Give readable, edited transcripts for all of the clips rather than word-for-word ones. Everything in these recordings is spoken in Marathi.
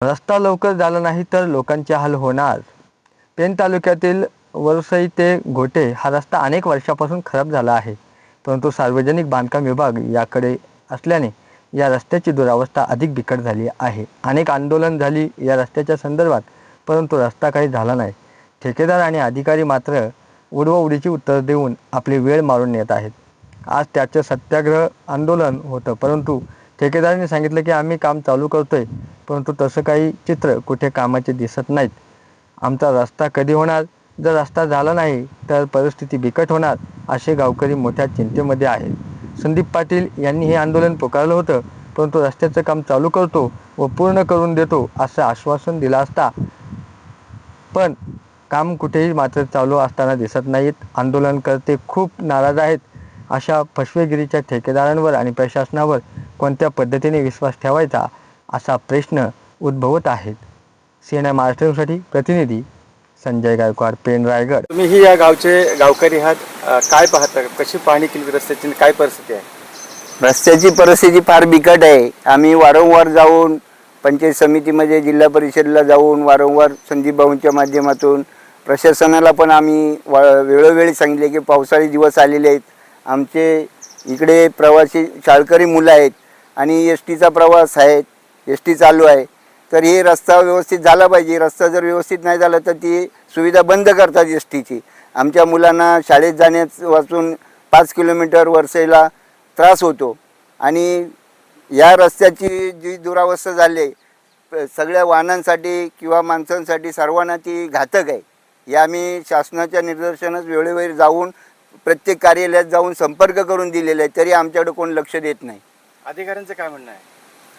रस्ता लवकर झाला नाही तर लोकांचे हाल होणार. पेण तालुक्यातील वरसई ते घोटे हा रस्ता अनेक वर्षापासून खराब झाला आहे, परंतु सार्वजनिक बांधकाम विभाग याकडे असल्याने या रस्त्याची दुरावस्था अधिक बिकट झाली आहे. अनेक आंदोलन झाली या रस्त्याच्या संदर्भात, परंतु रस्ता काही झाला नाही. ठेकेदार आणि अधिकारी मात्र उडवाउडीची उत्तर देऊन आपली वेळ मारून नेत आहेत. आज त्याचं सत्याग्रह आंदोलन होतं, परंतु ठेकेदारांनी सांगितलं की आम्ही काम चालू करतोय, परंतु तसं काही चित्र कुठे कामाचे दिसत नाहीत. आमचा रस्ता कधी होणार? जर रस्ता झाला नाही तर परिस्थिती बिकट होणार, असे गावकरी मोठ्या चिंतेमध्ये आहेत. संदीप पाटील यांनी हे आंदोलन पुकारलं होतं, परंतु रस्त्याचं काम चालू करतो व पूर्ण करून देतो असं आश्वासन दिलं असता, पण काम कुठेही मात्र चालू असताना दिसत नाहीत. आंदोलनकर्ते खूप नाराज आहेत. अशा फसवेगिरीच्या ठेकेदारांवर आणि प्रशासनावर कोणत्या पद्धतीने विश्वास ठेवायचा असा प्रश्न उद्भवत आहेत. CNN महाराष्ट्र न्यूजसाठी प्रतिनिधी संजय गायकवाड, पेण, रायगड. तुम्हीही या गावचे गावकरी आहात, काय पाहता, कशी पाहणी केली रस्त्याची, काय परिस्थिती आहे? रस्त्याची परिस्थिती फार बिकट आहे. आम्ही वारंवार जाऊन पंचायत समितीमध्ये, जिल्हा परिषदेला जाऊन वारंवार संदीप भाऊंच्या माध्यमातून प्रशासनाला पण आम्ही वेळोवेळी सांगितले की पावसाळी दिवस आलेले आहेत, आमचे इकडे प्रवासी शाळकरी मुलं आहेत आणि एस टीचा प्रवास आहे, एस टी चालू आहे, तर हे रस्ता व्यवस्थित झाला पाहिजे. रस्ता जर व्यवस्थित नाही झाला तर ती सुविधा बंद करतात एस टीची. आमच्या मुलांना शाळेत जाण्यापासून 5 किलोमीटर वरसेला त्रास होतो आणि या रस्त्याची जी दुरावस्था झाली सगळ्या वाहनांसाठी किंवा माणसांसाठी सर्वांना ती घातक आहे. या आम्ही शासनाच्या निदर्शनास वेळोवेळी जाऊन प्रत्येक कार्यालयात जाऊन संपर्क करून दिलेला आहे, तरी आमच्याकडे कोण लक्ष देत नाही. अधिकाऱ्यांचं काय म्हणणं आहे?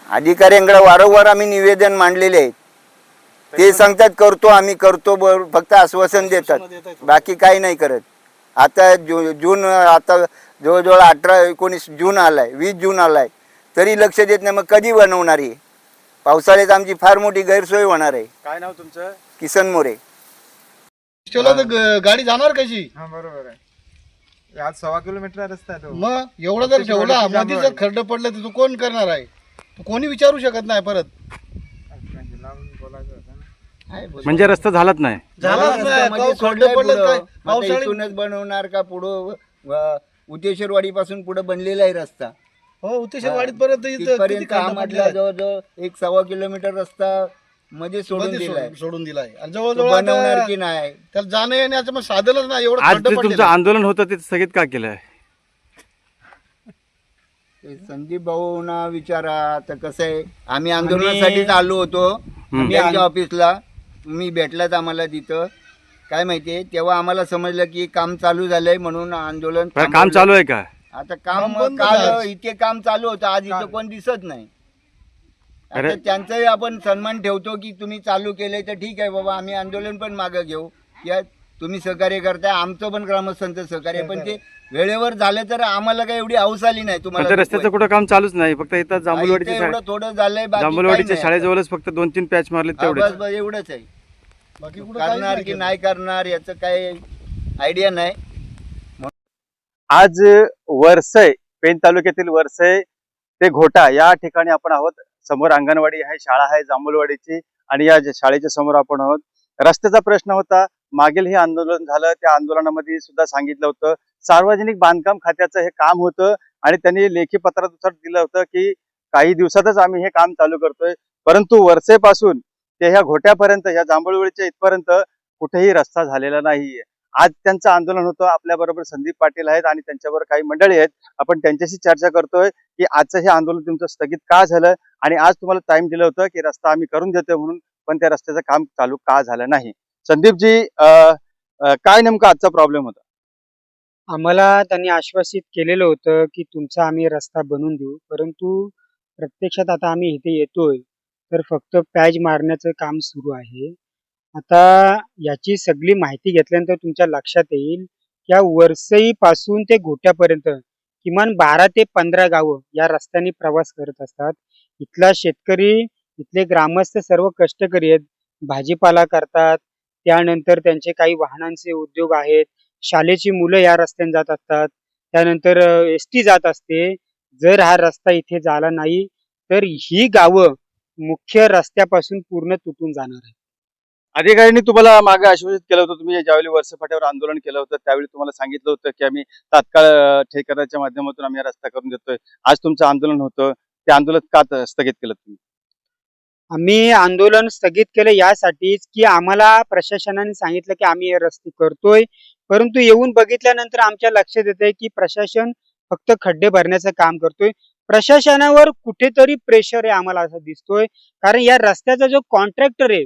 अधिकाऱ्यांकडे वारंवार आम्ही निवेदन मांडलेले आहेत, ते सांगतात करतो आम्ही करतो, फक्त आश्वासन देतात, बाकी काही नाही करत. आता जून आता जवळजवळ 18-19 जून आलाय, 20 जून आलाय, तरी लक्ष देत नाही. मग कधी बनवणार आहे? पावसाळ्यात आमची फार मोठी गैरसोय होणार आहे. काय नाव तुमचं? किसन मोरे. गाडी जाणार कशी? हा बरोबर आहे. आज 1.25 किलोमीटर रस्ता आहे तो. मग एवढं जर ठेवला मध्ये जर खड्डे पडले तर तू कोण करणार आहे? कोणी विचारू शकत नाही परत. म्हणजे रस्ता झालाच नाही. झालाच नाही, खड्डे पडले काय पावसाळ्यात इथूनच बनवणार का पुढं उतेश्वरवाडी पासून पुढे बनलेला आहे रस्ता. हो उतेशवाडीत परत तिथपर्यंत आम्हाला जवळजवळ 1.25 किलोमीटर रस्ता मध्ये सोडून दिलाय. सोडून दिलाय आणि जवळजवळ बनवणार की नाही त्याला जाणं येण्याचं मग साधनच नाही. एवढं आज खड्डे जे पडले. तुमचं आंदोलन होतं ते स्थगित का केलंय? संदीप भाऊना विचारा. आता कसं आहे, आम्ही आंदोलनासाठीच आलो होतो त्यांच्या ऑफिसला. तुम्ही भेटलात आम्हाला तिथं. काय माहितीये, तेव्हा आम्हाला समजलं की काम चालू झालंय म्हणून आंदोलन काम चालू आहे का? आता काम काल इथे काम चालू होतं, आज इथं कोण दिसत नाही. आता त्यांचाही आपण सन्मान ठेवतो की तुम्ही चालू केलंय तर ठीक आहे बाबा, आम्ही आंदोलन पण मागं घेऊ, या तुम्ही सहकार्य करताय, आमचं पण ग्रामस्थांचं सहकार्य, पण ते वेळेवर झालं तर आम्हाला काही एवढी हौस आली नाही. तुम्हाला रस्त्याचं कुठं काम चालूच नाही, फक्त इथं एवढं थोडं झालंय, जांभूलवाडीच्या शाळेजवळच फक्त 2-3 पॅच मारले तेवढेच. बस एवढंच आहे. बाकी कुठं करणार की नाही करणार याचं काही आयडिया नाही. आज वरसई, पेण तालुक्यातील वरसई ते घोटा या ठिकाणी आपण आहोत. समोर अंगणवाडी आहे, शाळा आहे जांभूलवाडीची, आणि या शाळेच्या समोर आपण आहोत. रस्त्याचा प्रश्न होता. मागील हे आंदोलन झालं, त्या आंदोलनामध्ये सुद्धा सांगितलं होतं सार्वजनिक बांधकाम खात्याचं हे काम होतं आणि त्यांनी लेखी पत्रानुसार दिलं होतं की काही दिवसातच आम्ही हे काम चालू करतोय. परंतु वरसेपासून ते ह्या घोट्यापर्यंत, ह्या जांभूलवाडीच्या इथपर्यंत कुठेही रस्ता झालेला नाहीये. आज त्यांचं आंदोलन होतं. आपल्या बरोबर संदीप पाटील आहेत आणि त्यांच्याबरोबर काही मंडळी आहेत. आपण त्यांच्याशी चर्चा करतोय की आजचं हे आंदोलन तुमचं स्थगित का झालं आणि आज तुम्हाला टाइम दिलं होतं की रस्ता आम्ही करून देतोय म्हणून, पण त्या रस्त्याचं काम चालू का झालं नाही? संदीपजी, काय नेमका आजचा प्रॉब्लेम होता? आम्हाला त्यांनी आश्वासित केलेलं होतं की तुमचा आम्ही रस्ता बनवून देऊ, परंतु प्रत्यक्षात आता आम्ही इथे येतोय तर फक्त पॅच मारण्याचं काम सुरू आहे. आता याची सगळी माहिती घेतल्यानंतर तुमच्या लक्षात येईल की या वरसई पासून ते घोट्यापर्यंत किमान 12 ते 15 गावं या रस्त्याने प्रवास करत असतात. इथला शेतकरी, इथले ग्रामस्थ सर्व कष्टकरी आहेत, भाजीपाला करतात, त्यानंतर त्यांचे काही वाहनांचे उद्योग आहेत, शाळेची मुलं या रस्त्याने जात असतात, त्यानंतर एस टी जात असते. जर हा रस्ता इथे झाला नाही तर ही गावं मुख्य रस्त्यापासून पूर्ण तुटून जाणार आहे. अधिकाऱ्यांनी तुम्हाला मागे आश्वासित केलं होतं, तुम्ही ज्यावेळी वर्ष फाट्यावर आंदोलन केलं होतं त्यावेळी तुम्हाला सांगितलं होतं की आम्ही तात्काळ ठेकेदाराच्या माध्यमातून आम्ही हा रस्ता करून देतोय. आज तुमचं आंदोलन होतं, ते आंदोलन का स्थगित केलं तुम्ही? आम्ही आंदोलन स्थगित केलं यासाठीच की आम्हाला प्रशासनाने सांगितलं की आम्ही हे रस्ते करतोय, परंतु येऊन बघितल्यानंतर आमच्या लक्षात येतंय की प्रशासन फक्त खड्डे भरण्याचं काम करतोय. प्रशासनावर कुठेतरी प्रेशर आहे आम्हाला असं दिसतोय. कारण या रस्त्याचा जो कॉन्ट्रॅक्टर आहे,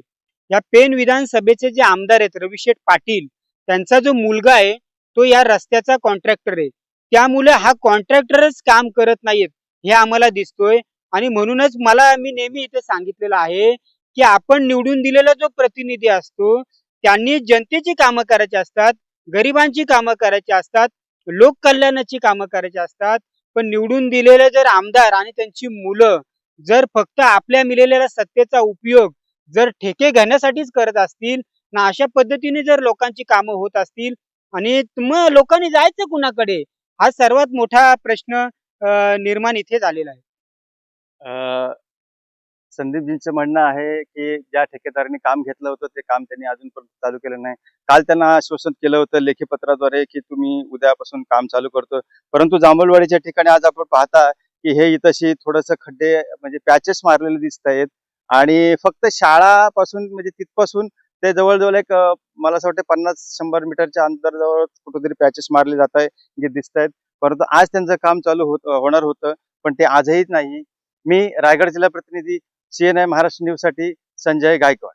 या पेन विधानसभेचे जे आमदार आहेत रविशेठ पाटील, त्यांचा जो मुलगा आहे तो या रस्त्याचा कॉन्ट्रॅक्टर आहे. त्यामुळे हा कॉन्ट्रॅक्टरच काम करत नाहीत हे आम्हाला दिसतोय. आणि म्हणूनच मी नेहमी इथे सांगितलेलं आहे की आपण निवडून दिलेला जो प्रतिनिधी असतो त्यांनी जनतेची कामं करायची असतात, गरिबांची कामं करायची असतात, लोककल्याणाची कामं करायची असतात. पण निवडून दिलेले जर आमदार आणि त्यांची मुलं जर फक्त आपल्या मिळालेल्या सत्तेचा उपयोग जर ठेके घेण्यासाठीच करत असतील ना, अशा पद्धतीने जर लोकांची कामं होत असतील आणि मग लोकांनी जायचं कुणाकडे, हा सर्वात मोठा प्रश्न निर्माण इथे झालेला आहे. अं, संदीपजींचं म्हणणं आहे की ज्या ठेकेदारांनी काम घेतलं होतं ते काम त्यांनी अजूनपर्यंत चालू केलं नाही. काल त्यांना आश्वासन केलं होतं लेखी पत्राद्वारे की तुम्ही उद्यापासून काम चालू करतो. परंतु जांभूळवाडीच्या ठिकाणी आज आपण पाहता की हे इथंशी थोडंसं खड्डे म्हणजे पॅचेस मारलेले दिसत आहेत आणि फक्त शाळापासून म्हणजे तिथपासून ते जवळजवळ एक मला असं वाटतं 50-100 मीटरच्या अंतराजवळ कुठेतरी पॅचेस मारले जात आहे जे दिसत आहेत. परंतु आज त्यांचं काम चालू होणार होतं, पण ते आजही नाही. मी रायगड जिल्हा प्रतिनिधी CNN महाराष्ट्र न्यूज साठी संजय गायकवाड.